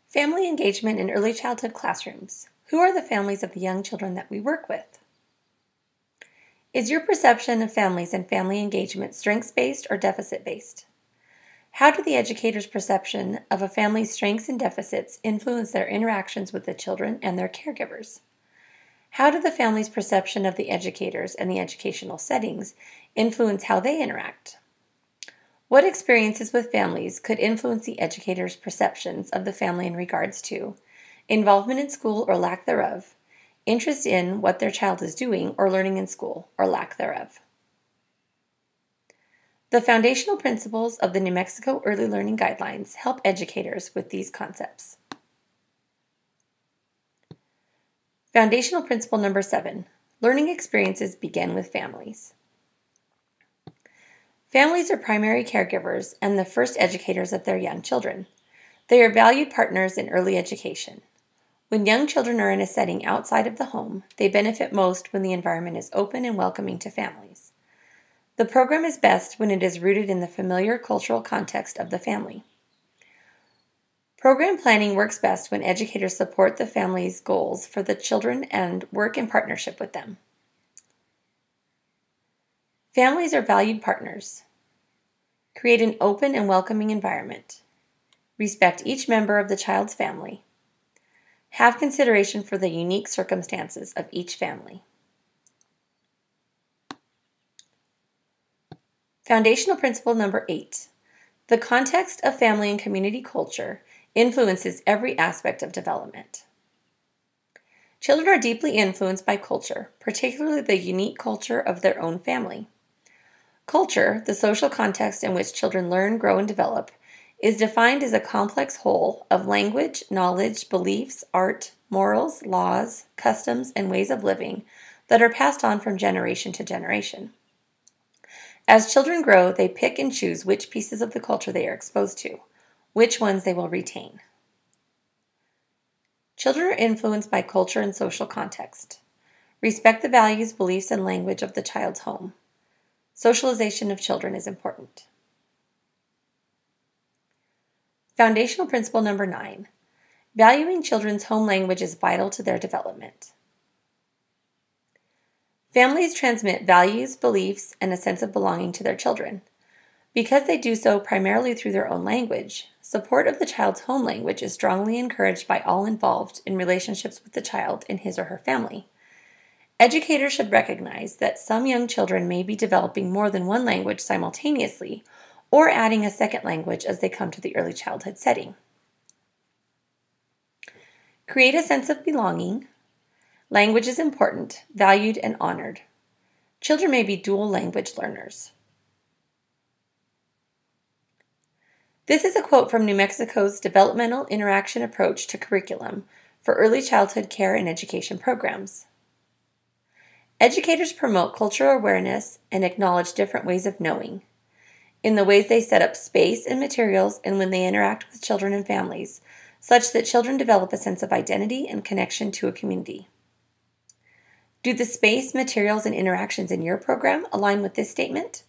Family engagement in early childhood classrooms. Who are the families of the young children that we work with? Is your perception of families and family engagement strengths-based or deficit-based? How do the educator's perception of a family's strengths and deficits influence their interactions with the children and their caregivers? How do the family's perception of the educators and the educational settings influence how they interact? What experiences with families could influence the educator's perceptions of the family in regards to involvement in school or lack thereof, interest in what their child is doing or learning in school or lack thereof? The foundational principles of the New Mexico Early Learning Guidelines help educators with these concepts. Foundational principle number 7, learning experiences begin with families. Families are primary caregivers and the first educators of their young children. They are valued partners in early education. When young children are in a setting outside of the home, they benefit most when the environment is open and welcoming to families. The program is best when it is rooted in the familiar cultural context of the family. Program planning works best when educators support the family's goals for the children and work in partnership with them. Families are valued partners. Create an open and welcoming environment. Respect each member of the child's family. Have consideration for the unique circumstances of each family. Foundational principle number 8. The context of family and community culture influences every aspect of development. Children are deeply influenced by culture, particularly the unique culture of their own family. Culture, the social context in which children learn, grow, and develop, is defined as a complex whole of language, knowledge, beliefs, art, morals, laws, customs, and ways of living that are passed on from generation to generation. As children grow, they pick and choose which pieces of the culture they are exposed to, which ones they will retain. Children are influenced by culture and social context. Respect the values, beliefs, and language of the child's home. Socialization of children is important. Foundational principle number 9. Valuing children's home language is vital to their development. Families transmit values, beliefs, and a sense of belonging to their children. Because they do so primarily through their own language, support of the child's home language is strongly encouraged by all involved in relationships with the child and his or her family. Educators should recognize that some young children may be developing more than one language simultaneously or adding a second language as they come to the early childhood setting. Create a sense of belonging. Language is important, valued, and honored. Children may be dual language learners. This is a quote from New Mexico's Developmental Interaction Approach to Curriculum for Early Childhood Care and Education Programs. Educators promote cultural awareness and acknowledge different ways of knowing, in the ways they set up space and materials and when they interact with children and families, such that children develop a sense of identity and connection to a community. Do the space, materials, and interactions in your program align with this statement?